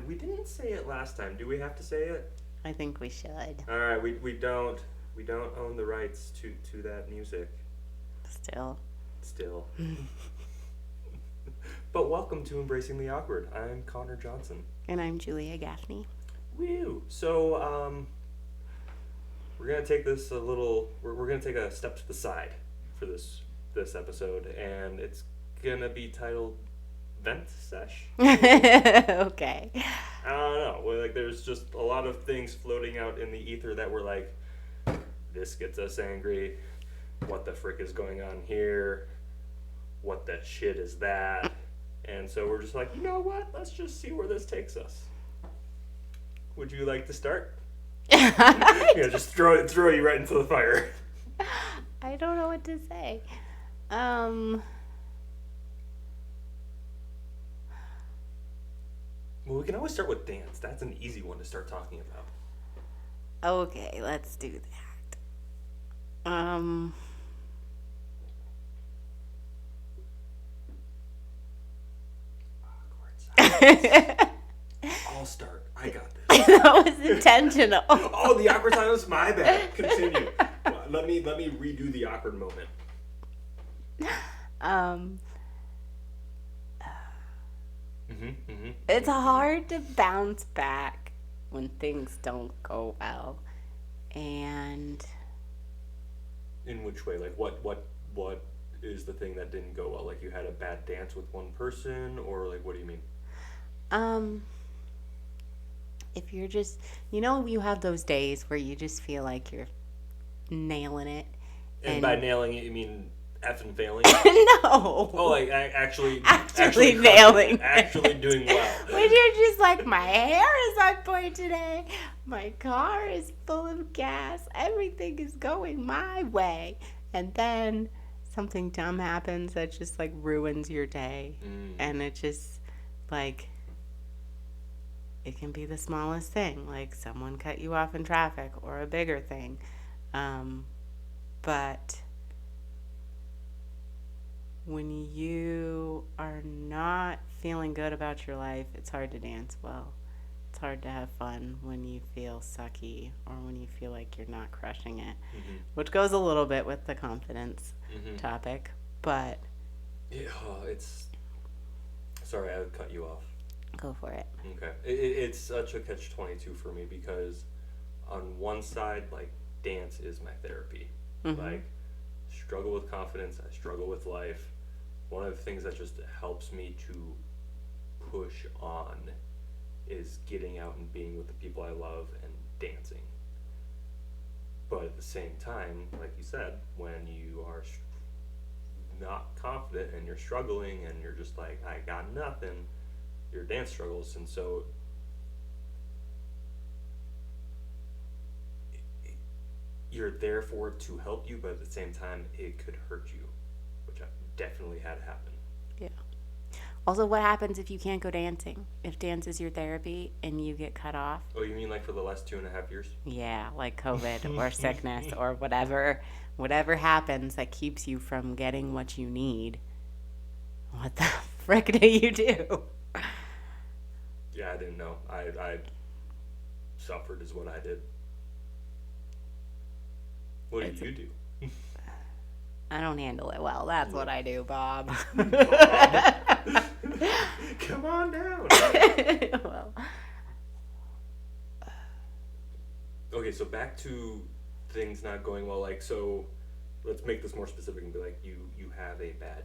And we didn't say it last time. Do we have to say it? I think we should. All right, we don't own the rights to that music. Still. But welcome to Embracing the Awkward. I'm Connor Johnson. And I'm Julia Gaffney. Woo! So we're gonna take this a little. We're gonna take a step to the side for this episode, and it's gonna be titled Vent Sesh. Okay. I don't know. Well, like, there's just a lot of things floating out in the ether that were like, this gets us angry. What the frick is going on here? What the shit is that? And so we're just like, you know what? Let's just see where this takes us. Would you like to start? Yeah, just throw you right into the fire. I don't know what to say. Well, we can always start with dance. That's an easy one to start talking about. Okay, let's do that. Awkward silence. I'll start. I got this. That was intentional. Oh, the awkward silence? My bad. Continue. Let me redo the awkward moment. It's hard to bounce back when things don't go well. And in which way? Like what is the thing that didn't go well? Like you had a bad dance with one person, or like what do you mean? If you're just, you have those days where you just feel like you're nailing it. And by nailing it, you mean effing failing? No. Oh, like actually nailing. Actually doing well. When you're just like, my hair is on point today. My car is full of gas. Everything is going my way. And then something dumb happens that just like ruins your day. And it just like, it can be the smallest thing. Like someone cut you off in traffic or a bigger thing. But when you are not feeling good about your life, it's hard to dance well. It's hard to have fun when you feel sucky or when you feel like you're not crushing it, which goes a little bit with the confidence topic. But yeah, it's sorry, I cut you off. Go for it. Okay, it's such a catch-22 for me because on one side, like, dance is my therapy. Like, struggle with confidence, I struggle with life. One of the things that just helps me to push on is getting out and being with the people I love and dancing. But at the same time, like you said, when you are not confident and you're struggling and you're just like, I got nothing, your dance struggles. And so you're there for it to help you, but at the same time, it could hurt you, which I've definitely had happen. Yeah. Also, what happens if you can't go dancing? If dance is your therapy and you get cut off? Oh, you mean like for the last 2.5 years? Yeah, like COVID or sickness or whatever happens that keeps you from getting what you need. What the frick do you do? Yeah, I didn't know. I suffered is what I did. What did you do? I don't handle it well. That's what I do, Bob. Come on down. Well. Okay, so back to things not going well. Like, so let's make this more specific and be like, you have a bad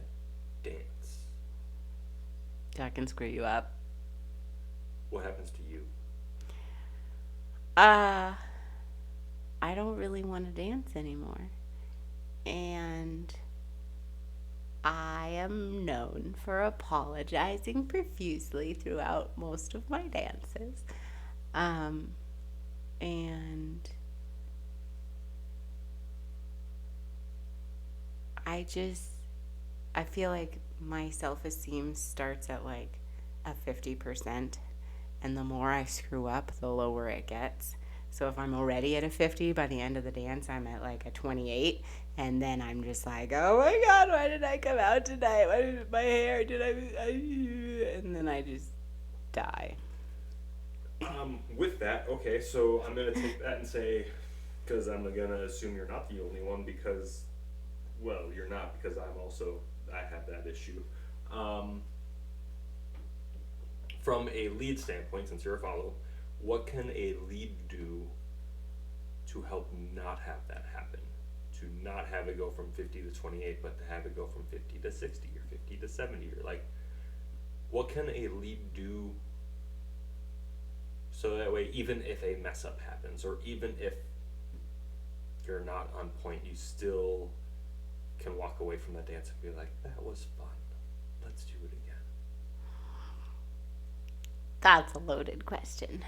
dance. That can screw you up. What happens to you? I don't really want to dance anymore. And I am known for apologizing profusely throughout most of my dances. And I feel like my self-esteem starts at like a 50%. And the more I screw up, the lower it gets. So if I'm already at a 50, by the end of the dance, I'm at like a 28. And then I'm just like, oh my God, why did I come out tonight? Why did my hair, and then I just die. With that, okay, so I'm gonna take that and say, because I'm gonna assume you're not the only one because, well, you're not because I have that issue. Um, from a lead standpoint, since you're a follow, what can a lead do to help not have that happen? To not have it go from 50 to 28, but to have it go from 50 to 60 or 50 to 70 or like, what can a lead do so that way, even if a mess up happens, or even if you're not on point, you still can walk away from that dance and be like, that was fun. Let's do it again. That's a loaded question.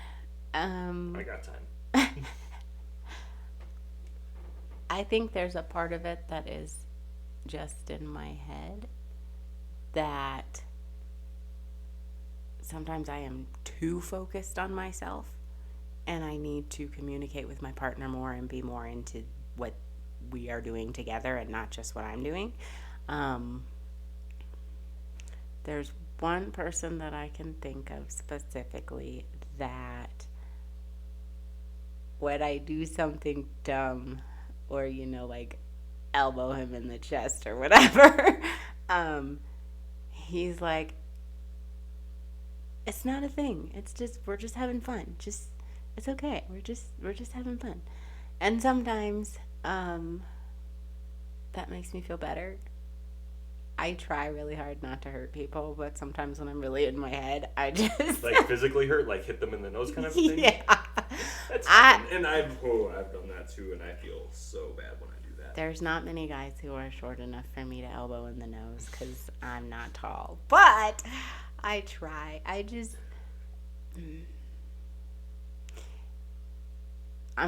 I got time. I think there's a part of it that is just in my head that sometimes I am too focused on myself and I need to communicate with my partner more and be more into what we are doing together and not just what I'm doing. There's one person that I can think of specifically that when I do something dumb or, like elbow him in the chest or whatever, he's like, it's not a thing. It's just, we're just having fun. It's okay. We're just having fun. And sometimes, that makes me feel better. I try really hard not to hurt people, but sometimes when I'm really in my head, I just like physically hurt, like hit them in the nose kind of thing. Yeah. That's happened. And I've done that too, and I feel so bad when I do that. There's not many guys who are short enough for me to elbow in the nose because I'm not tall. But I try. I'm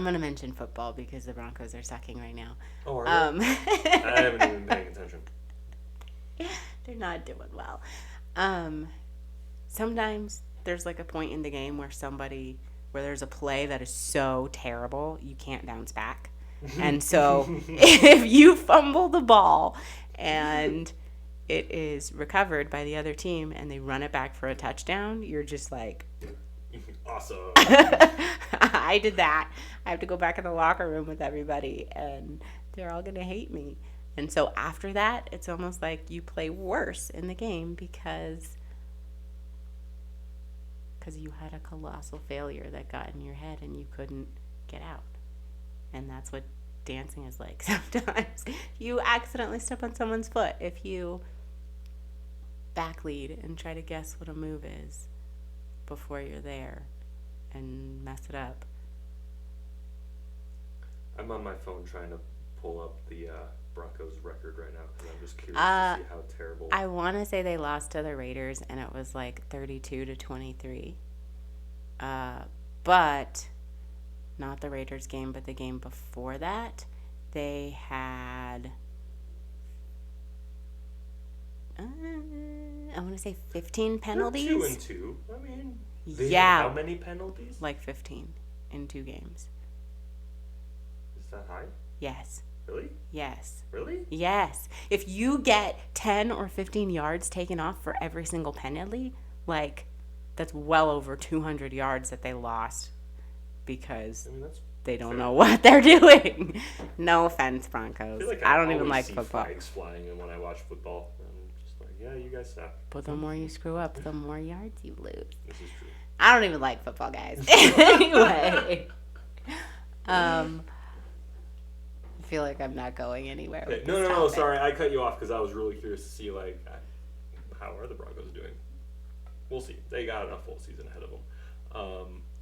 going to mention football because the Broncos are sucking right now. Oh, are they? I haven't even paying attention. They're not doing well. Sometimes there's like a point in the game where there's a play that is so terrible you can't bounce back. And so if you fumble the ball and it is recovered by the other team and they run it back for a touchdown, you're just like, awesome. I did that. I have to go back in the locker room with everybody and they're all going to hate me. And so after that, it's almost like you play worse in the game because you had a colossal failure that got in your head and you couldn't get out. And that's what dancing is like sometimes. You accidentally step on someone's foot if you back lead and try to guess what a move is before you're there and mess it up. I'm on my phone trying to pull up the Broncos record right now because I'm just curious to see how terrible. I want to say they lost to the Raiders and it was like 32-23. But not the Raiders game, but the game before that, they had I want to say 15 penalties. 2-2. I mean, yeah. How many penalties? Like 15 in 2 games. Is that high? Yes. Really? Yes. Really? Yes. If you get 10 or 15 yards taken off for every single penalty, like that's well over 200 yards that they lost because they don't know what they're doing. No offense, Broncos. I don't even like football. Flags flying and when I watch football. I'm just like, yeah, you guys suck. But the more you screw up, the more yards you lose. This is true. I don't even like football, guys. Anyway. I feel like I'm not going anywhere. Okay. No, sorry. I cut you off because I was really curious to see, like, how are the Broncos doing? We'll see. They got a full season ahead of them.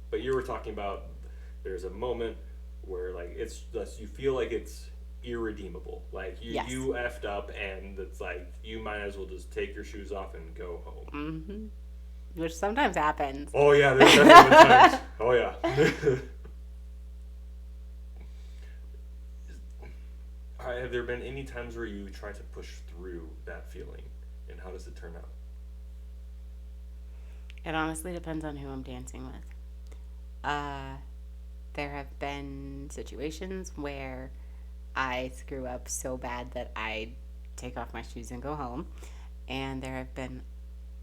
But you were talking about there's a moment where, like, it's just, you feel like it's irredeemable. Like, you effed up and it's like, you might as well just take your shoes off and go home. Mm-hmm. Which sometimes happens. Oh, yeah. There's definitely been times. Oh, yeah. Have there been any times where you try to push through that feeling, and how does it turn out? It honestly depends on who I'm dancing with. There have been situations where I screw up so bad that I take off my shoes and go home, and there have been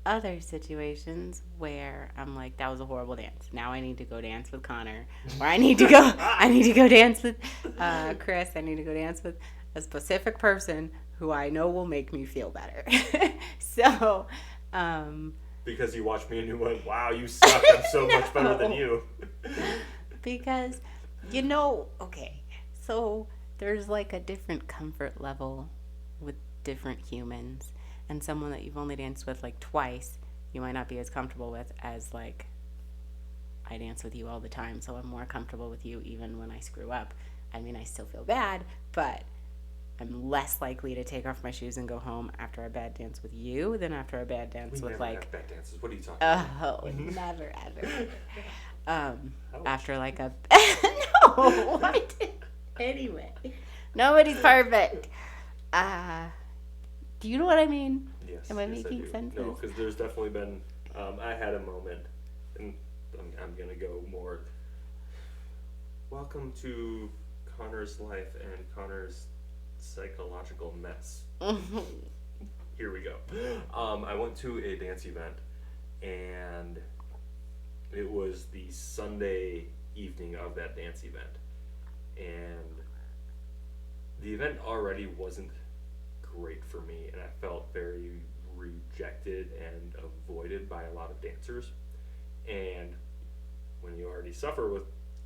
other situations where I'm like, that was a horrible dance. Now I need to go dance with Connor, or I need to go dance with Chris. I need to go dance with a specific person who I know will make me feel better. So, Because you watched me and you went, wow, you suck. I'm so much better than you. because, okay, so there's like a different comfort level with different humans. And someone that you've only danced with like twice, you might not be as comfortable with as like I dance with you all the time, so I'm more comfortable with you even when I screw up. I mean, I still feel bad, but I'm less likely to take off my shoes and go home after a bad dance with you than after a bad dance We with never like. have bad dances. What are you talking about? Oh, never ever. Ouch. After like a no, what? Anyway, nobody's perfect. Do you know what I mean? Yes. Am I yes, making do. sense? No, because there's definitely been. I had a moment, and I'm gonna go more. Welcome to Connor's life and Connor's psychological mess. Here we go. I went to a dance event, and it was the Sunday evening of that dance event, and the event already wasn't great for me, and I felt very rejected and avoided by a lot of dancers. And when you already suffer with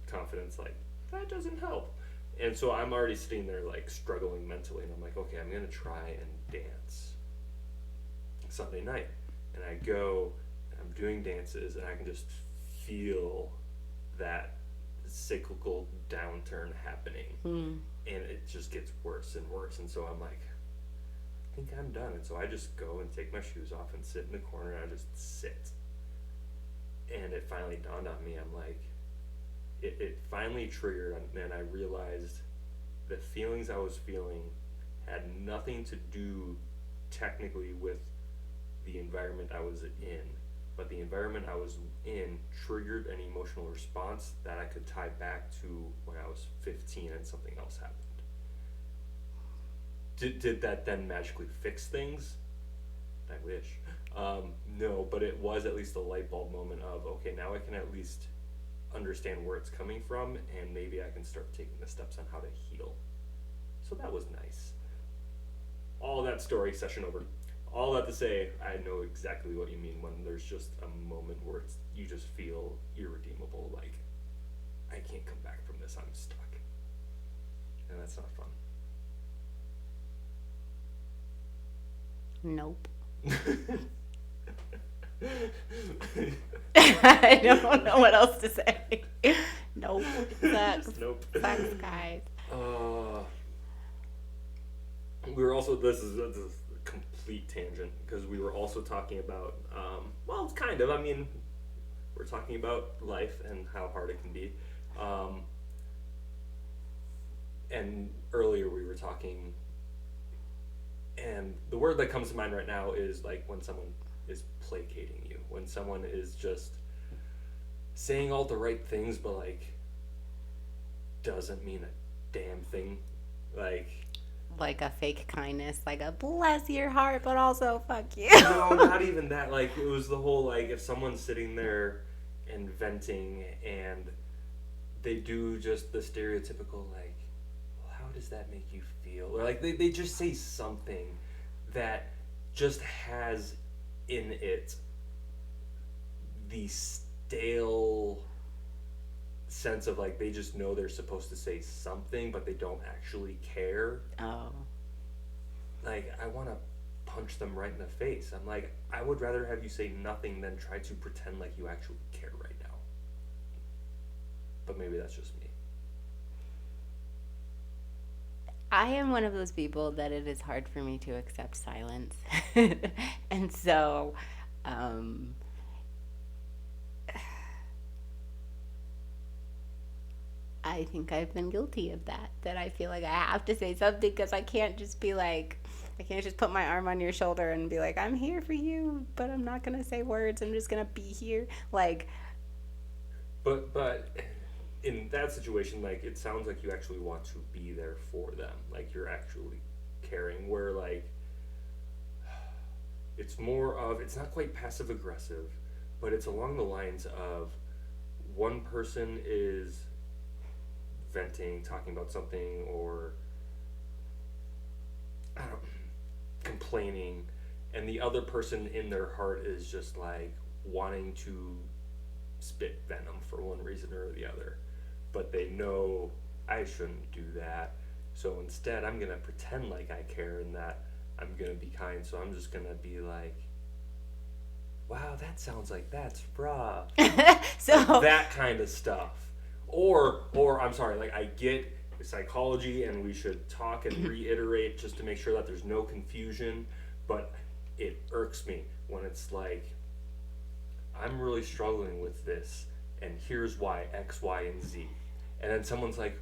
confidence, like, that doesn't help. And so I'm already sitting there like struggling mentally, and I'm like, okay, I'm gonna try and dance Sunday night. And I go and I'm doing dances, and I can just feel that cyclical downturn happening. And it just gets worse and worse. And so I'm like, I think I'm done. And so I just go and take my shoes off and sit in the corner, and I just sit. And it finally dawned on me. I'm like, it finally triggered, and I realized the feelings I was feeling had nothing to do technically with the environment I was in, but the environment I was in triggered an emotional response that I could tie back to when I was 15 and something else happened. Did that then magically fix things? I wish. No, but it was at least a light bulb moment of, okay, now I can at least understand where it's coming from, and maybe I can start taking the steps on how to heal. So that was nice. All that story, session over. All that to say, I know exactly what you mean when there's just a moment where you just feel irredeemable, like, I can't come back from this, I'm stuck. And that's not fun. Nope. I don't know what else to say. Nope. Sucks. Nope. Sucks, guys. We were also, this is a complete tangent, because we were also talking about, well, it's kind of, I mean, we're talking about life and how hard it can be. And earlier we were talking, and the word that comes to mind right now is like when someone is placating you, when someone is just saying all the right things, but like doesn't mean a damn thing. Like a fake kindness, like a bless your heart, but also fuck you. No, not even that. Like, it was the whole, like, if someone's sitting there and venting and they do just the stereotypical, like, well, how does that make you feel? Or, like, they just say something that just has in it the stale sense of, like, they just know they're supposed to say something, but they don't actually care. Oh. Like, I want to punch them right in the face. I'm like, I would rather have you say nothing than try to pretend like you actually care right now. But maybe that's just me. I am one of those people that it is hard for me to accept silence. And so, I think I've been guilty of that. That I feel like I have to say something, because I can't just be like, I can't just put my arm on your shoulder and be like, I'm here for you, but I'm not going to say words. I'm just going to be here. Like. But in that situation, like, it sounds like you actually want to be there for them. Like, you're actually caring. Where, like, it's more of, it's not quite passive aggressive, but it's along the lines of one person is venting, talking about something, or I don't complaining, and the other person in their heart is just like wanting to spit venom for one reason or the other, but they know I shouldn't do that. So instead, I'm gonna pretend like I care and that I'm gonna be kind. So I'm just gonna be like, "Wow, that sounds like that's rough." So Like that kind of stuff. Or I'm sorry, like I get psychology and we should talk and reiterate just to make sure that there's no confusion, but it irks me when it's like, I'm really struggling with this, and here's why X, Y, and Z. And then someone's like,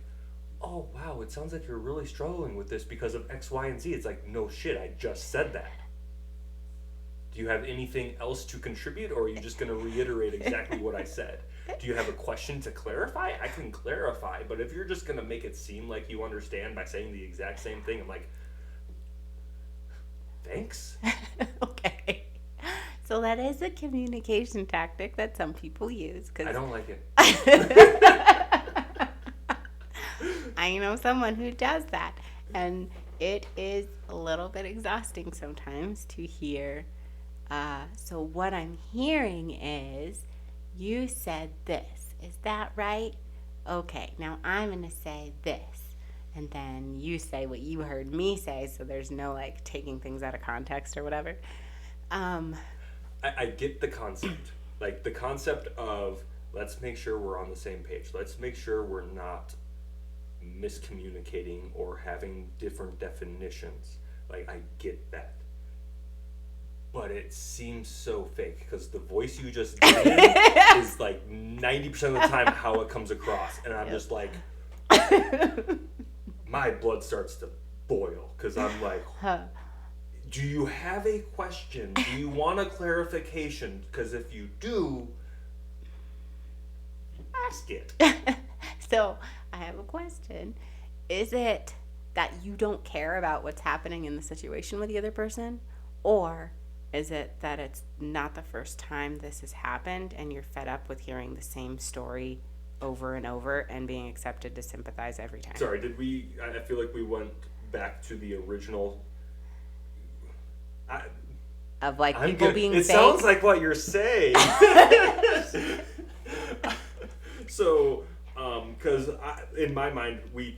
oh, wow, it sounds like you're really struggling with this because of X, Y, and Z. It's like, no shit, I just said that. Do you have anything else to contribute, or are you just going to reiterate exactly what I said? Do you have a question to clarify? I can clarify, but if you're just going to make it seem like you understand by saying the exact same thing, I'm like, thanks. Okay. So that is a communication tactic that some people use. I don't like it. I know someone who does that, and it is a little bit exhausting sometimes to hear. So what I'm hearing is, you said this. Is that right? Okay, now I'm going to say this. And then you say what you heard me say, so there's no like taking things out of context or whatever. I get the concept. Like the concept of, let's make sure we're on the same page. Let's make sure we're not miscommunicating or having different definitions. Like, I get that. But it seems so fake because the voice you just did is like 90% of the time how it comes across. And I'm just like, my blood starts to boil because I'm like, do you have a question? Do you want a clarification? Because if you do, ask it. So I have a question. Is it that you don't care about what's happening in the situation with the other person? Or is it that it's not the first time this has happened and you're fed up with hearing the same story over and over and being accepted to sympathize every time? Sorry, I feel like we went back to the original. Of like people being fake. It sounds like what you're saying. So, because in my mind, we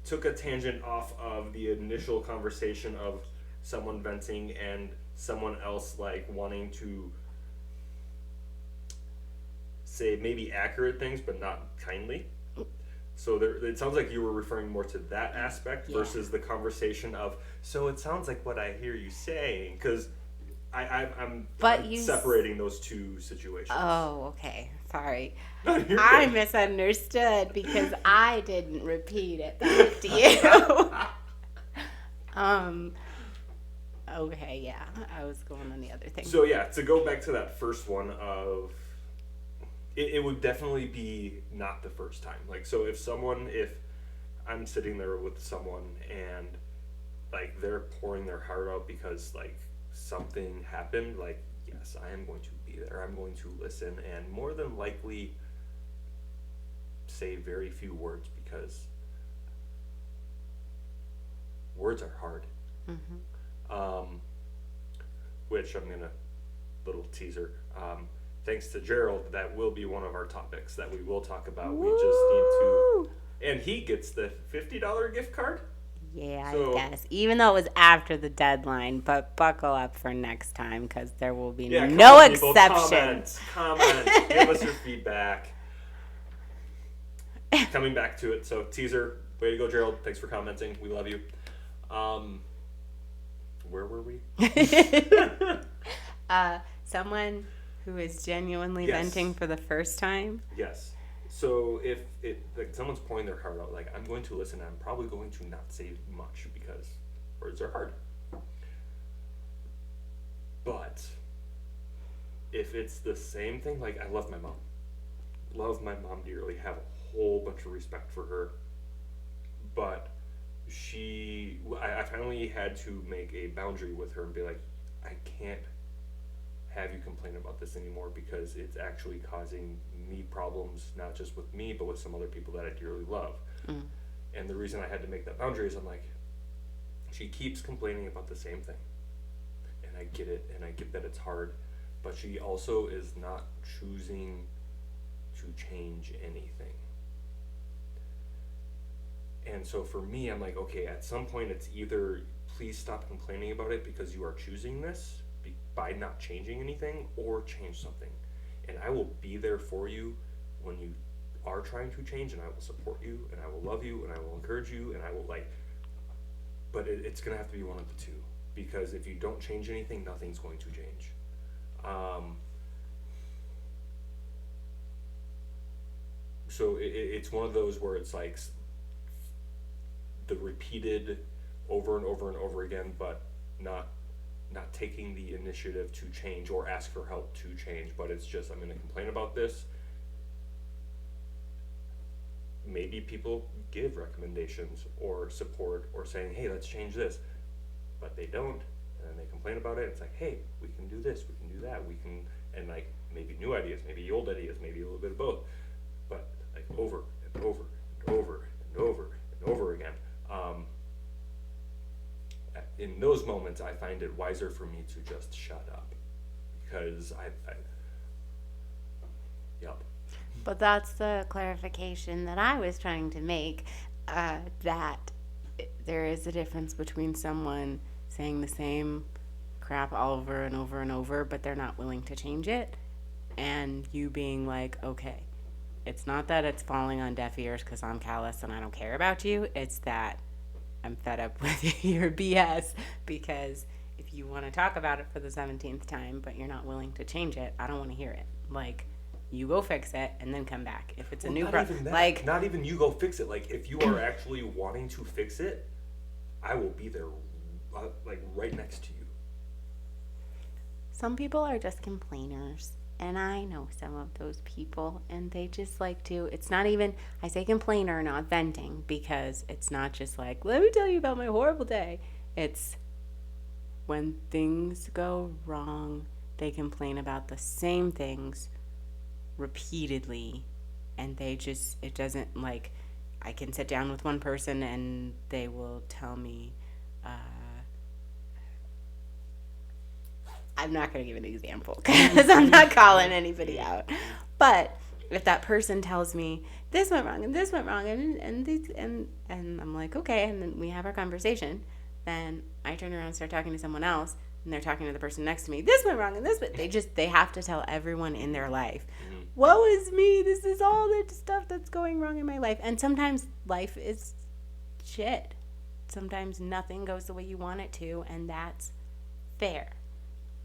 took a tangent off of the initial conversation of someone venting and someone else like wanting to say maybe accurate things but not kindly. So it sounds like you were referring more to that aspect versus the conversation of, so it sounds like what I hear you saying, because I'm separating those two situations. Oh, okay. Sorry. I misunderstood because I didn't repeat it back to you. Okay, yeah. I was going on the other thing. So yeah, to go back to that first one of, it would definitely be not the first time. Like, so if I'm sitting there with someone and like they're pouring their heart out because like something happened, like, yes, I am going to be there. I'm going to listen and more than likely say very few words because words are hard. Mm-hmm. Which I'm gonna, little teaser, thanks to Gerald, that will be one of our topics that we will talk about. Woo! We just need to, and he gets the $50 gift card. Yeah, so, I guess. Even though it was after the deadline, but buckle up for next time because there will be no exceptions. Comment, give us your feedback. Coming back to it, so teaser, way to go, Gerald. Thanks for commenting. We love you. Where were we? Someone who is genuinely venting for the first time. Yes. So if someone's pouring their heart out, like, I'm going to listen, I'm probably going to not say much because words are hard. But if it's the same thing, like, I love my mom. Love my mom dearly, have a whole bunch of respect for her. But I finally had to make a boundary with her and be like, I can't have you complain about this anymore because it's actually causing me problems, not just with me, but with some other people that I dearly love. Mm. And the reason I had to make that boundary is I'm like, she keeps complaining about the same thing. And I get it, and I get that it's hard, but she also is not choosing to change anything. And so for me, I'm like, okay, at some point it's either please stop complaining about it because you are choosing this by not changing anything, or change something. And I will be there for you when you are trying to change, and I will support you, and I will love you, and I will encourage you, and I will but it's going to have to be one of the two. Because if you don't change anything, nothing's going to change. So it's one of those where it's like the repeated over and over and over again, but not taking the initiative to change or ask for help to change. But it's just, I'm going to complain about this. Maybe people give recommendations or support or saying, hey, let's change this, but they don't, and then they complain about it. It's like, hey, we can do this, we can do that, we can, and like maybe new ideas, maybe old ideas, maybe a little bit of both, but like over and over and over and over and over again. In those moments, I find it wiser for me to just shut up, because yep. But that's the clarification that I was trying to make, that there is a difference between someone saying the same crap all over and over and over, but they're not willing to change it, and you being like, okay, it's not that it's falling on deaf ears because I'm callous and I don't care about you. It's that I'm fed up with your BS, because if you want to talk about it for the 17th time, but you're not willing to change it, I don't want to hear it. Like, you go fix it and then come back. If it's a new problem, like, not even you go fix it. Like, if you are actually wanting to fix it, I will be there, like right next to you. Some people are just complainers, and I know some of those people, and they just like to, it's not even, I say complainer, not venting, because it's not just like, let me tell you about my horrible day. It's when things go wrong, they complain about the same things repeatedly, and they just, it doesn't, like, I can sit down with one person and they will tell me, I'm not going to give an example because I'm not calling anybody out, but if that person tells me this went wrong and this went wrong and I'm like, okay, and then we have our conversation, then I turn around and start talking to someone else, and they're talking to the person next to me, this went wrong and this went, they have to tell everyone in their life, woe is me, this is all the stuff that's going wrong in my life. And sometimes life is shit. Sometimes nothing goes the way you want it to, and that's fair.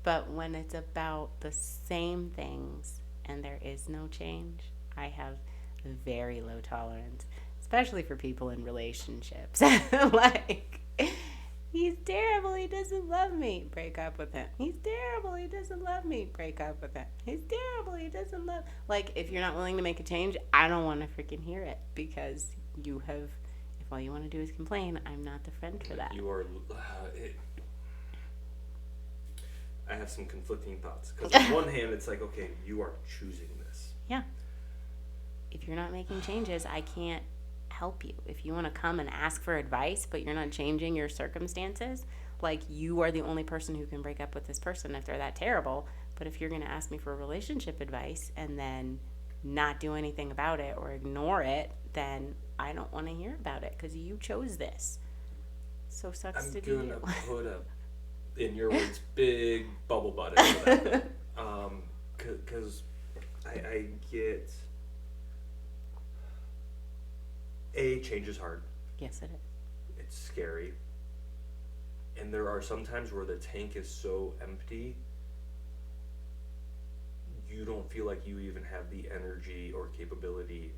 But when it's about the same things and there is no change, I have very low tolerance, especially for people in relationships. Like, he's terrible, he doesn't love me, break up with him. He's terrible, he doesn't love me, break up with him. He's terrible, he doesn't love. Like, if you're not willing to make a change, I don't want to freaking hear it, because you have, if all you want to do is complain, I'm not the friend for that. You are, I have some conflicting thoughts, because on one hand, it's like, okay, you are choosing this. Yeah. If you're not making changes, I can't help you. If you want to come and ask for advice, but you're not changing your circumstances, like, you are the only person who can break up with this person if they're that terrible. But if you're going to ask me for relationship advice and then not do anything about it or ignore it, then I don't want to hear about it, because you chose this. So sucks to be you. I'm going to put a, in your words, big bubble butt into that. Because I get, change is hard. Yes, it is. It's scary. And there are some times where the tank is so empty, you don't feel like you even have the energy or capability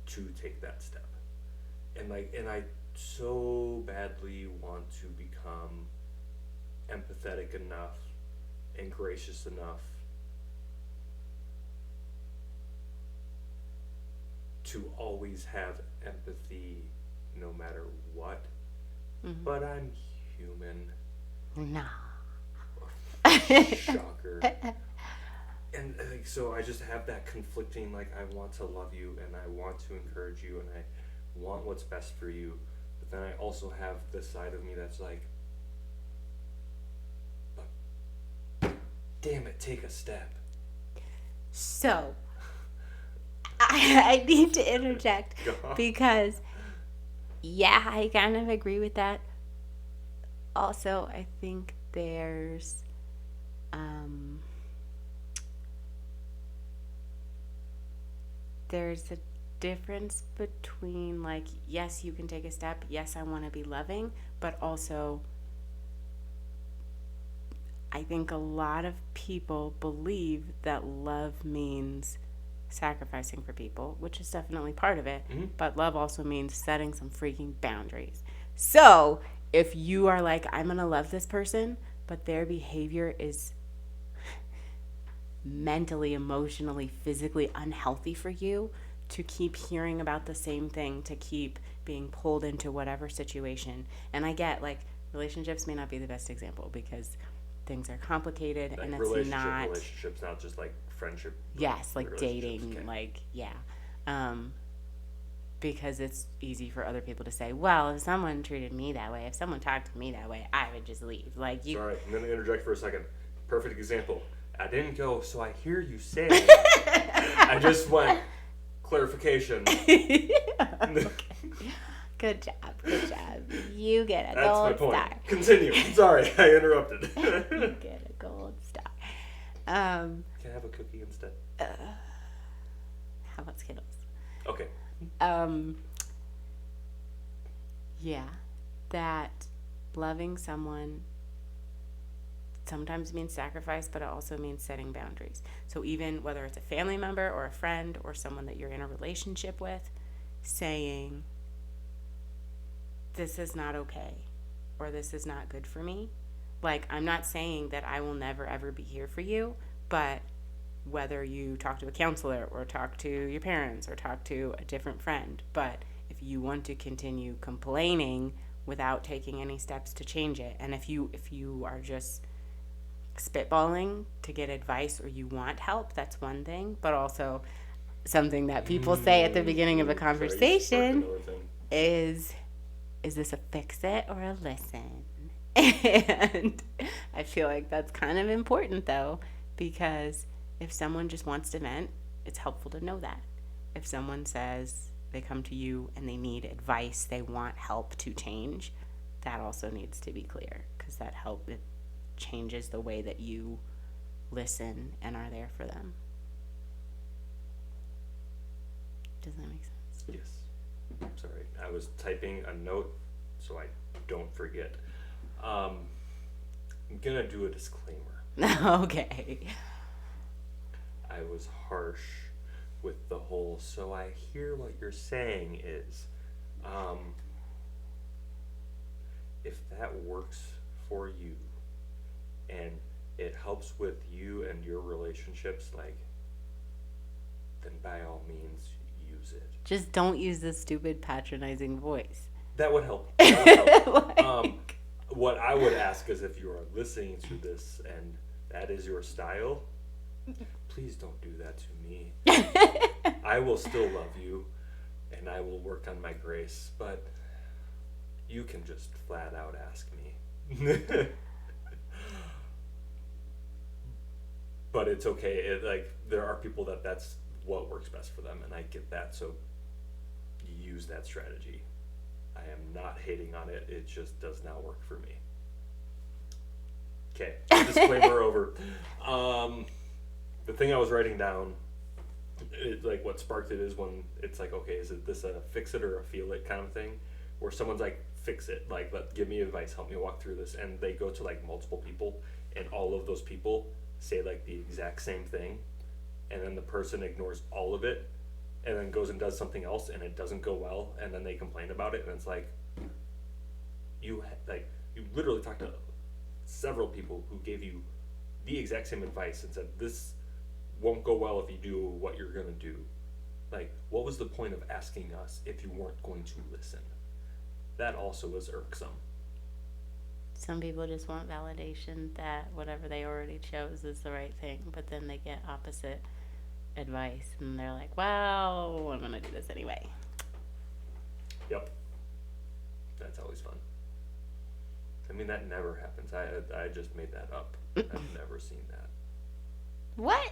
to take that step. And I so badly want to become empathetic enough and gracious enough to always have empathy no matter what. Mm-hmm. But I'm human. Nah. Shocker. And like, so I just have that conflicting, like, I want to love you and I want to encourage you and I want what's best for you, but then I also have this side of me that's like, but damn it, take a step. So, I need to interject because, yeah, I kind of agree with that. Also, I think there's a difference between, like, yes, you can take a step, yes, I want to be loving, but also I think a lot of people believe that love means sacrificing for people, which is definitely part of it, but love also means setting some freaking boundaries. So if you are like, I'm going to love this person, but their behavior is mentally, emotionally, physically unhealthy for you, to keep hearing about the same thing, to keep being pulled into whatever situation. And I get, like, relationships may not be the best example because things are complicated, Like and it's relationships, not just like friendship. Yes, like dating, okay. like, yeah. Because it's easy for other people to say, well, if someone treated me that way, if someone talked to me that way, I would just leave. Like, you. Sorry, I'm going to interject for a second. Perfect example. I didn't go, so I hear you say. I just went, clarification. Okay. Good job. You get a That's gold my point. star. Continue. Sorry, I interrupted. You get a gold star. Can I have a cookie instead? How about Skittles? Okay. Yeah, that loving someone sometimes means sacrifice, but it also means setting boundaries. So even whether it's a family member or a friend or someone that you're in a relationship with, saying, this is not okay, or this is not good for me. Like, I'm not saying that I will never ever be here for you, but whether you talk to a counselor or talk to your parents or talk to a different friend, but if you want to continue complaining without taking any steps to change it, and if you are just spitballing to get advice or you want help, that's one thing, but also something that people say at the beginning of a conversation is this a fix it or a listen? And I feel like that's kind of important, though, because if someone just wants to vent, it's helpful to know that. If someone says they come to you and they need advice, they want help to change, that also needs to be clear, because that help, it changes the way that you listen and are there for them. Does that make sense? Yes. Sorry, I was typing a note so I don't forget. I'm gonna do a disclaimer. Okay. I was harsh with the whole, so I hear what you're saying is, if that works for you and it helps with you and your relationships, like, then by all means use it. Just don't use this stupid patronizing voice. That would help. That would help. What I would ask is, if you are listening to this and that is your style, please don't do that to me. I will still love you and I will work on my grace, but you can just flat out ask me. But it's okay. Like, there are people that's what works best for them, and I get that, so use that strategy. I am not hating on it. It just does not work for me. Okay, disclaimer over. The thing I was writing down, like what sparked it is when it's like, okay, is this a fix it or a feel it kind of thing? Where someone's like, fix it, like, give me advice, help me walk through this. And they go to like multiple people, and all of those people say like the exact same thing. And then the person ignores all of it and then goes and does something else and it doesn't go well. And then they complain about it. And it's like, you literally talked to several people who gave you the exact same advice and said, this won't go well if you do what you're going to do. Like, what was the point of asking us if you weren't going to listen? That also was irksome. Some people just want validation that whatever they already chose is the right thing, but then they get opposite advice and they're like, well, I'm going to do this anyway. Yep. That's always fun. I mean, that never happens. I just made that up. I've never seen that. What?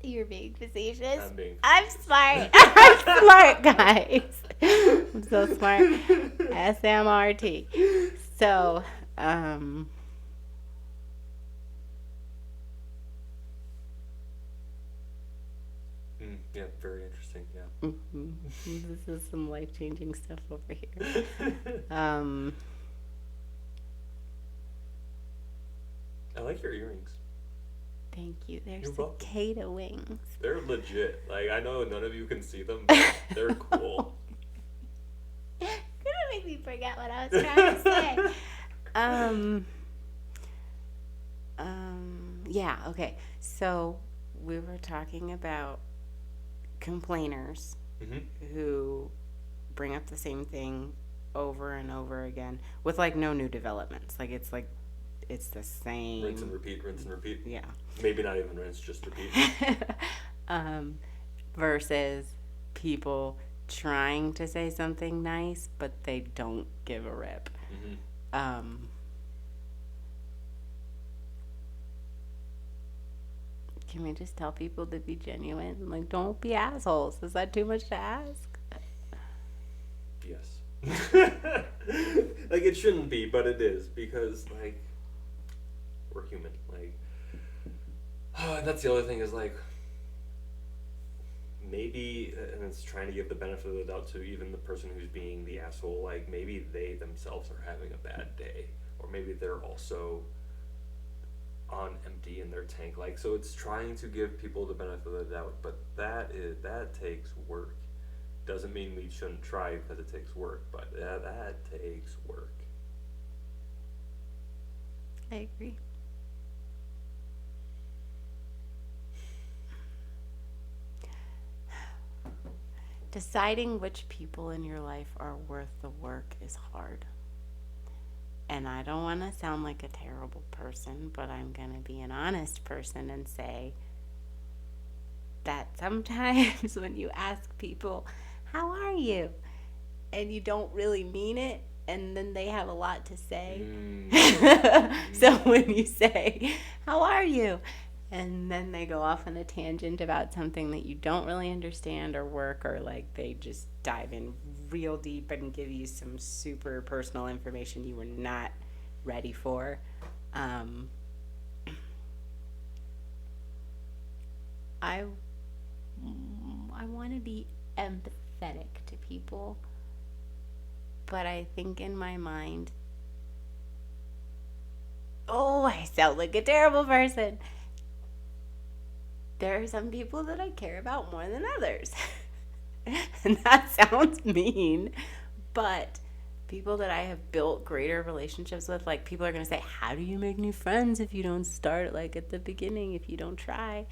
You're being facetious. I'm smart. I'm smart, guys. I'm so smart. SMRT. So, yeah, very interesting. Yeah. This is some life-changing stuff over here. I like your earrings. Thank you. They're You're welcome. cicada wings. They're legit. Like, I know none of you can see them, but they're cool. You're gonna make me forget what I was trying to say. Yeah, okay. So we were talking about complainers who bring up the same thing over and over again with like no new developments. Like it's the same. Rinse and repeat. Yeah. Maybe not even rinse, just repeat. Versus people trying to say something nice, but they don't give a rip. Can we just tell people to be genuine? Like, don't be assholes. Is that too much to ask? Yes. Like, it shouldn't be, but it is, because, like, we're human. Like, that's the other thing is, like, maybe, and it's trying to give the benefit of the doubt to even the person who's being the asshole, like, maybe they themselves are having a bad day, or maybe they're also on empty in their tank. Like, so it's trying to give people the benefit of the doubt, but that takes work. Doesn't mean we shouldn't try because it takes work, but that takes work. I agree. Deciding which people in your life are worth the work is hard. And I don't want to sound like a terrible person, but I'm going to be an honest person and say that sometimes when you ask people, how are you? And you don't really mean it, and then they have a lot to say. So when you say, how are you? And then they go off on a tangent about something that you don't really understand or work, or like they just dive in real deep and give you some super personal information you were not ready for. I want to be empathetic to people, but I think in my mind, I sound like a terrible person. There are some people that I care about more than others. And that sounds mean, but people that I have built greater relationships with, like, people are going to say, how do you make new friends if you don't start, like, at the beginning, if you don't try?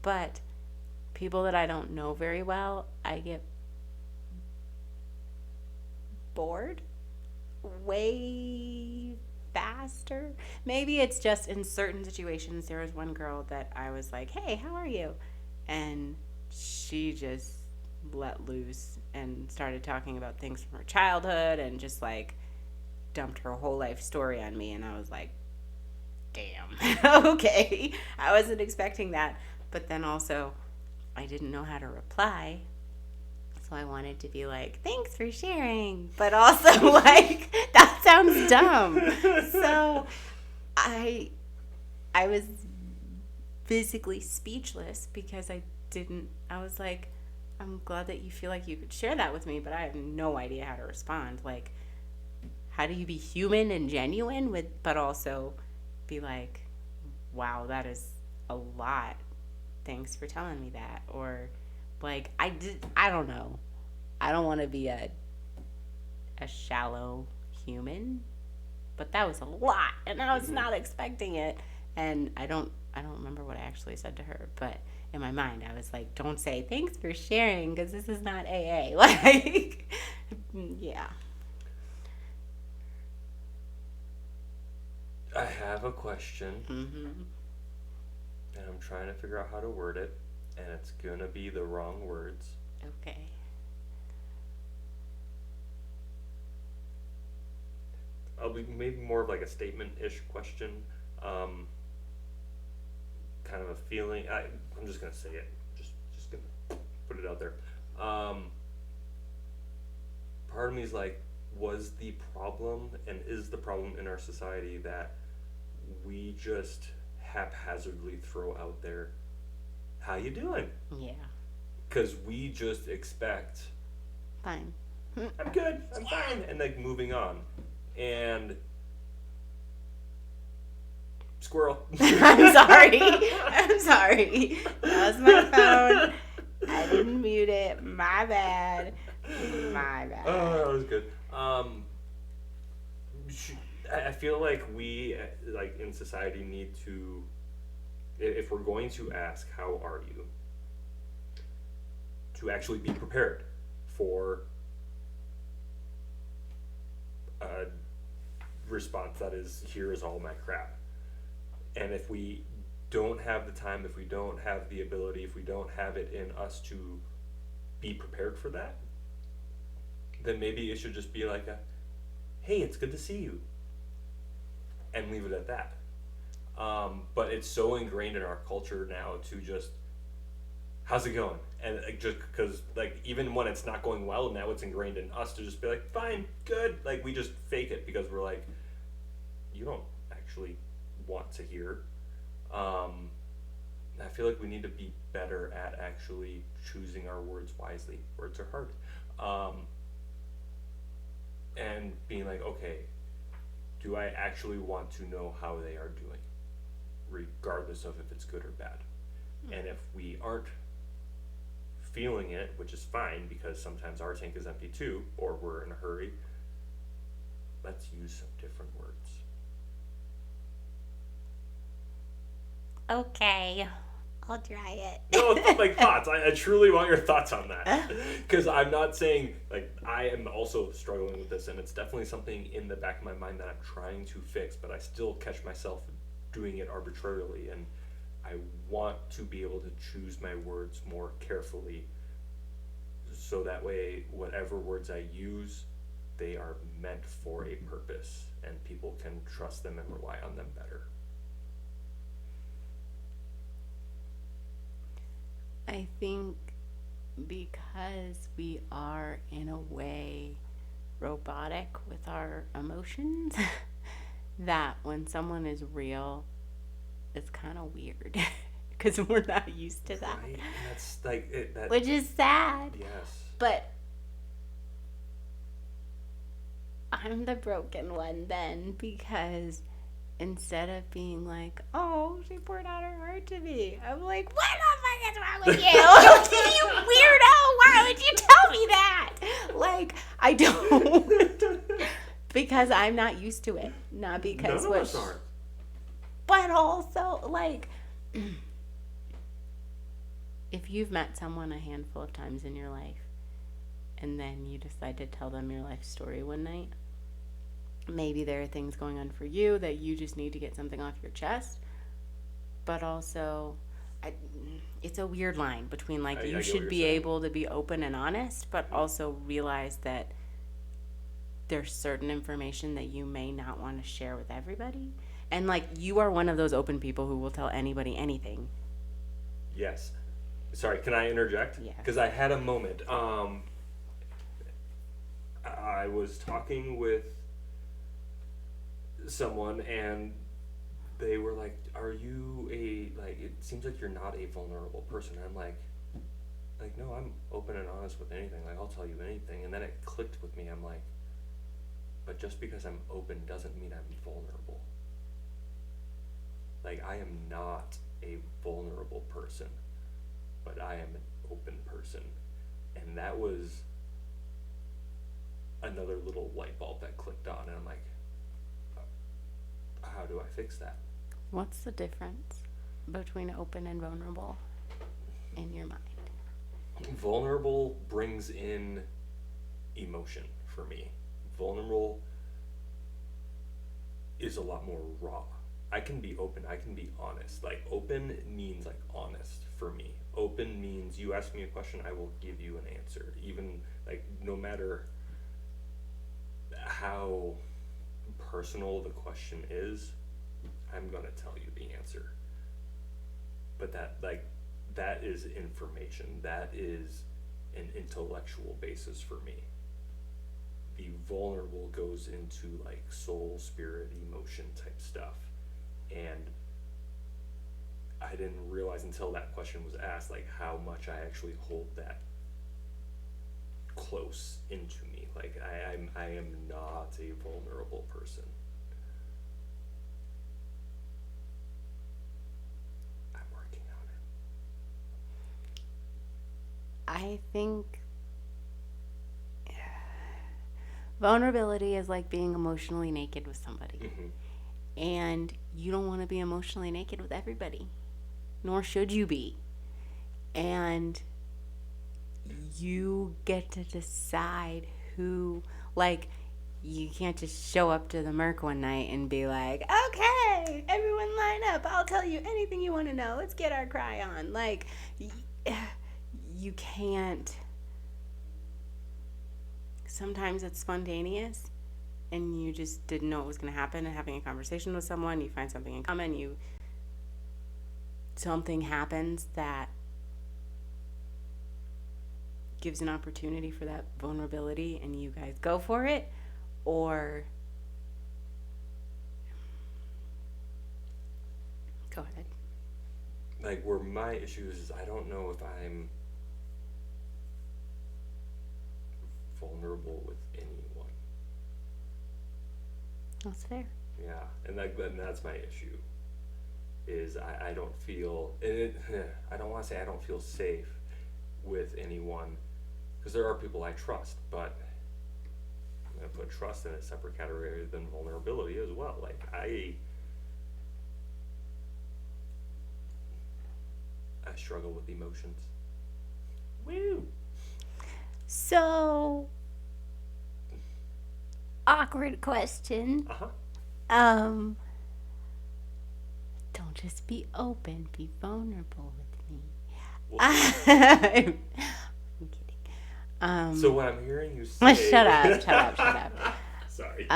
But people that I don't know very well, I get bored way faster. Maybe it's just in certain situations. There was one girl that I was like, hey, how are you? And she just let loose and started talking about things from her childhood and just like dumped her whole life story on me. And I was like, damn. Okay, I wasn't expecting that. But then also I didn't know how to reply, so I wanted to be like, thanks for sharing, but also like, that sounds dumb. So I was physically speechless because I was like, I'm glad that you feel like you could share that with me, but I have no idea how to respond. Like, how do you be human and genuine but also be like, wow, that is a lot. Thanks for telling me that. Or like, I don't know. I don't want to be a shallow human, but that was a lot and I was not expecting it. And I don't remember what I actually said to her, but in my mind I was like, don't say thanks for sharing because this is not AA. Like, yeah. have a question, Mm-hmm. and I'm trying to figure out how to word it, and it's gonna be the wrong words. Okay. I'll be maybe more of like a statement-ish question, um, kind of a feeling. I'm just gonna say it. Just gonna put it out there. Part of me is like, was the problem and is the problem in our society that we just haphazardly throw out there, "How you doing?" Yeah. Because we just expect, Fine. "I'm good, I'm fine," and like moving on, and squirrel. I'm sorry. I'm sorry. That was my phone. I didn't mute it. My bad. My bad. Oh, that was good. I feel like we, like in society, need to, if we're going to ask, "How are you?" to actually be prepared for a response that is, "Here is all my crap." And if we don't have the time, if we don't have the ability, if we don't have it in us to be prepared for that, then maybe it should just be like "Hey, it's good to see you," and leave it at that. But it's so ingrained in our culture now to just, "How's it going?" And just because, like, even when it's not going well, now it's ingrained in us to just be like, "Fine, good." Like, we just fake it because we're like, you don't actually want to hear. I feel like we need to be better at actually choosing our words wisely. Words are hard. And being like, okay, do I actually want to know how they are doing, regardless of if it's good or bad? And if we aren't feeling it, which is fine because sometimes our tank is empty too, or we're in a hurry, let's use some different words. Okay. I'll try it. No, like thoughts. I truly want your thoughts on that. Because I'm not saying, like, I am also struggling with this, and it's definitely something in the back of my mind that I'm trying to fix, but I still catch myself doing it arbitrarily, and I want to be able to choose my words more carefully so that way whatever words I use, they are meant for a purpose, and people can trust them and rely on them better. I think because we are, in a way, robotic with our emotions, that when someone is real, it's kind of weird because we're not used to that. Right? And that's like it. That, which is sad. yes. But I'm the broken one then because instead of being like, "Oh, she poured out her heart to me," I'm like, "What the fuck is wrong with you? You weirdo! Why would you tell me that?" Like, I don't. Because I'm not used to it. Not because None of us are. But also, like, if you've met someone a handful of times in your life and then you decide to tell them your life story one night, maybe there are things going on for you that you just need to get something off your chest. But also, it's a weird line between, like, you should be able to be open and honest, but also realize that there's certain information that you may not want to share with everybody. And, like, you are one of those open people who will tell anybody anything. Yes. Sorry, can I interject? Yeah. Because I had a moment. I was talking with someone and they were like, "Are you it seems like you're not a vulnerable person." And I'm like, no, I'm open and honest with anything. Like, I'll tell you anything. And then it clicked with me. I'm like, but just because I'm open doesn't mean I'm vulnerable. Like, I am not a vulnerable person, but I am an open person. And that was another little light bulb that clicked on. And I'm like, how do I fix that? What's the difference between open and vulnerable in your mind? Vulnerable brings in emotion for me. Vulnerable is a lot more raw. I can be open, I can be honest. Like, open means, like, honest for me. Open means you ask me a question, I will give you an answer. Even, like, no matter how personal the question is, I'm going to tell you the answer. But that is information. That is an intellectual basis for me. The vulnerable goes into, like, soul, spirit, emotion type stuff. And I didn't realize until that question was asked, like, how much I actually hold that close into me. Like, I am not a vulnerable person. I'm working on it. I think vulnerability is like being emotionally naked with somebody. Mm-hmm. And you don't want to be emotionally naked with everybody, nor should you be. And you get to decide who, like, you can't just show up to the Merc one night and be like, okay, everyone line up. I'll tell you anything you want to know. Let's get our cry on. Like, you can't. Sometimes it's spontaneous and you just didn't know it was going to happen, and having a conversation with someone, you find something in common, something happens that gives an opportunity for that vulnerability, and you guys go for it. Or go ahead. Like, where my issue is I don't know if I'm vulnerable with anyone. That's fair. Yeah, and that's my issue. Is I don't feel, and I don't want to say I don't feel safe with anyone, because there are people I trust, but I'm going to put trust in a separate category than vulnerability as well. Like, I struggle with emotions. Woo! So, awkward question. Uh-huh. Don't just be open, be vulnerable with me. Well, I'm kidding. so what I'm hearing you say... Shut up. Sorry.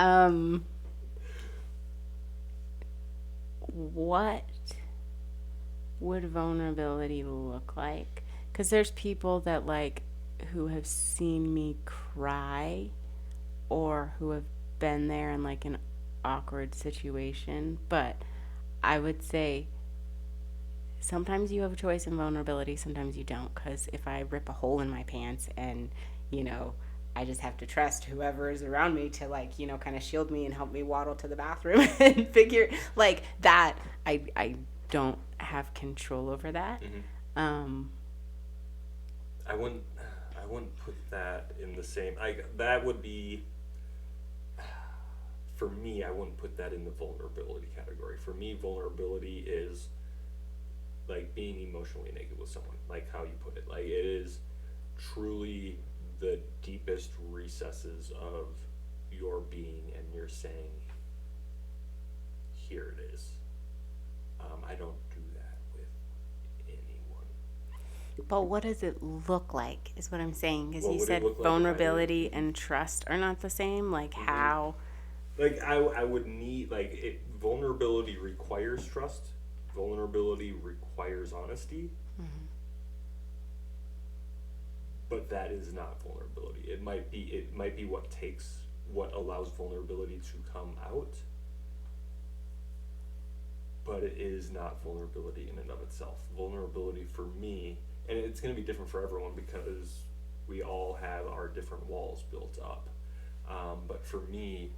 What would vulnerability look like? Because there's people that, like, who have seen me cry, or who have been there in, like, an awkward situation. But I would say sometimes you have a choice in vulnerability, sometimes you don't. Because if I rip a hole in my pants and, I just have to trust whoever is around me to, like, kind of shield me and help me waddle to the bathroom and figure, like, that, I don't have control over that. Mm-hmm. I wouldn't put that in the same, that would be, for me, I wouldn't put that in the vulnerability category. For me, vulnerability is, like, being emotionally naked with someone, like how you put it. Like, it is truly the deepest recesses of your being, and you're saying, here it is. I don't do that with anyone. But what does it look like, is what I'm saying. Because you said like vulnerability and trust are not the same. Like, mm-hmm. how? Like, I would need, like, vulnerability requires trust. Vulnerability requires honesty. Mm-hmm. But that is not vulnerability. It might be what allows vulnerability to come out. But it is not vulnerability in and of itself. Vulnerability for me, and it's going to be different for everyone because we all have our different walls built up. But for me,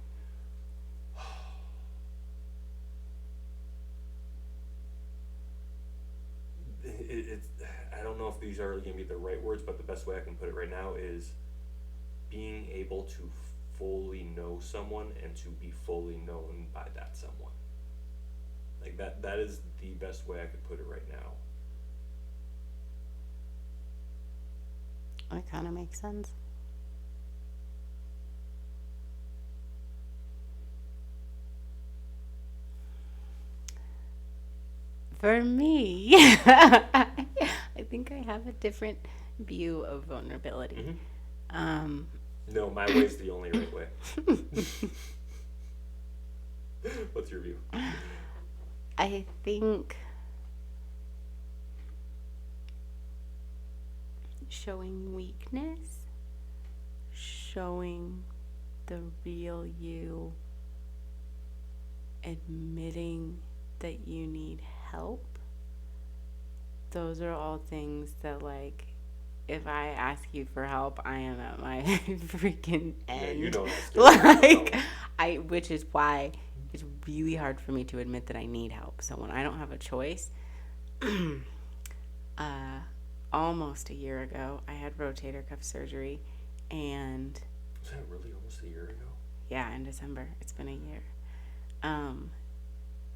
it's, I don't know if these are going to be the right words, but the best way I can put it right now is being able to fully know someone and to be fully known by that someone. Like, that is the best way I could put it right now. That kind of makes sense. For me, I think I have a different view of vulnerability. No, my way's the only right way. What's your view? I think showing weakness, showing the real you, admitting that you need help, those are all things that, like, if I ask you for help, I am at my freaking end. Yeah, you don't ask Like, which is why it's really hard for me to admit that I need help. So when I don't have a choice, almost a year ago, I had rotator cuff surgery, and Was that really almost a year ago? yeah, in December, it's been a year.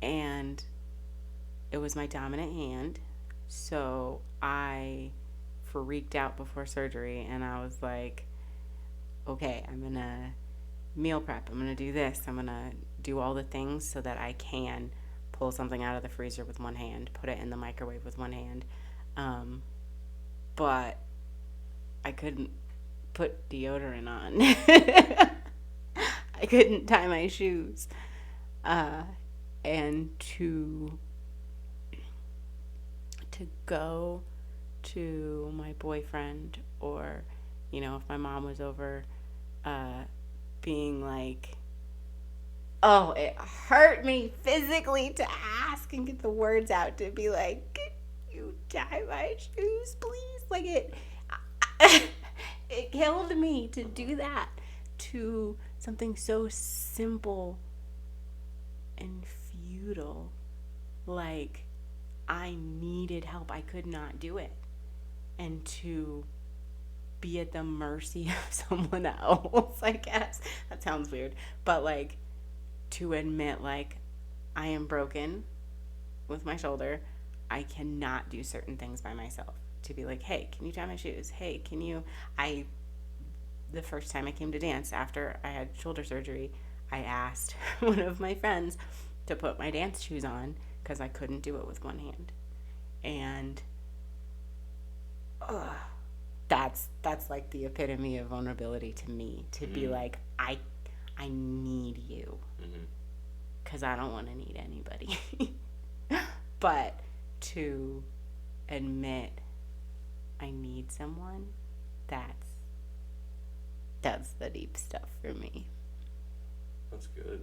And it was my dominant hand, so I freaked out before surgery, and I was like, okay, I'm gonna meal prep, I'm gonna do this, I'm gonna do all the things so that I can pull something out of the freezer with one hand, put it in the microwave with one hand, but I couldn't put deodorant on. I couldn't tie my shoes, and to go to my boyfriend, or if my mom was over, being like, oh, it hurt me physically to ask and get the words out to be like, can you tie my shoes, please? Like, it killed me to do that to something so simple and futile. Like, I needed help. I could not do it. And to be at the mercy of someone else, I guess. That sounds weird. But, like, to admit, like, I am broken with my shoulder. I cannot do certain things by myself. To be like, hey, can you tie my shoes? Hey, can you... The first time I came to dance after I had shoulder surgery, I asked one of my friends to put my dance shoes on because I couldn't do it with one hand. And that's like the epitome of vulnerability to me, to be like, I need you because I don't want to need anybody. But to admit I need someone, that's the deep stuff for me. That's good.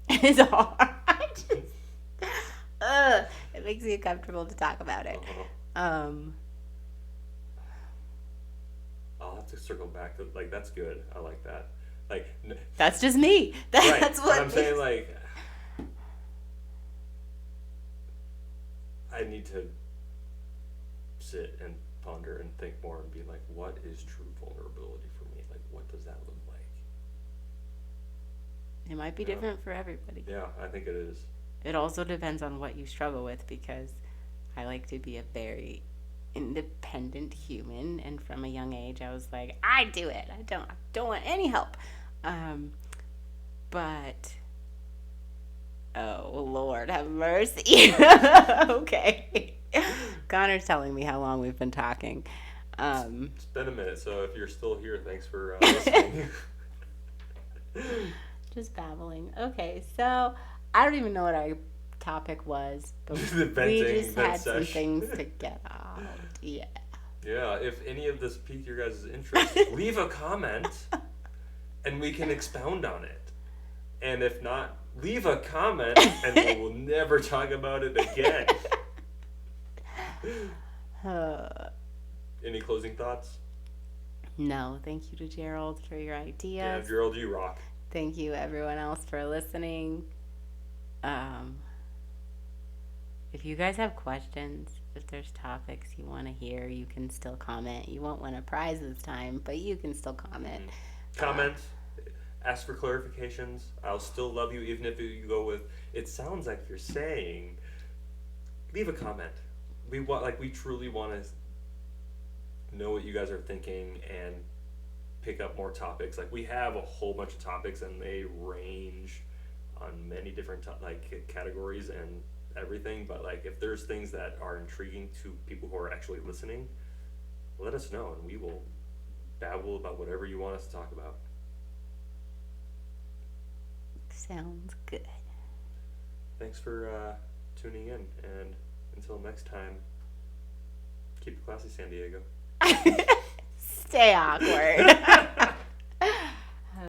It's hard. It makes me uncomfortable to talk about it. I'll have to circle back to, like, that's good. I like that. Like, that's just me. That's right. What I'm saying. Like, I need to sit and ponder and think more and be like, what is true vulnerability for me? Like, what does that look like? It might be different for everybody. Yeah, I think it is. It also depends on what you struggle with, because I like to be a very independent human, and from a young age I was like, I do it. I don't want any help. But oh Lord, have mercy. Okay. Connor's telling me how long we've been talking. It's been a minute, so if you're still here, thanks for listening. Just babbling. Okay, so I don't even know what our topic was, but we just had some things to get out. Yeah. Yeah, if any of this piqued your guys' interest, leave a comment and we can expound on it. And if not, leave a comment and we will never talk about it again. Any closing thoughts? No, thank you to Gerald for your ideas. Yeah, Gerald, you rock. Thank you, everyone else, for listening. If you guys have questions, if there's topics you want to hear, you can still comment. You won't win a prize this time, but you can still comment. Comment. Ask for clarifications. I'll still love you even if you go with, it sounds like you're saying. Leave a comment. We truly want to know what you guys are thinking and pick up more topics. Like, we have a whole bunch of topics and they range on many different categories, and everything, but like if there's things that are intriguing to people who are actually listening, let us know and we will babble about whatever you want us to talk about. Sounds good. Thanks for tuning in, and until next time, keep it classy, San Diego. Stay awkward.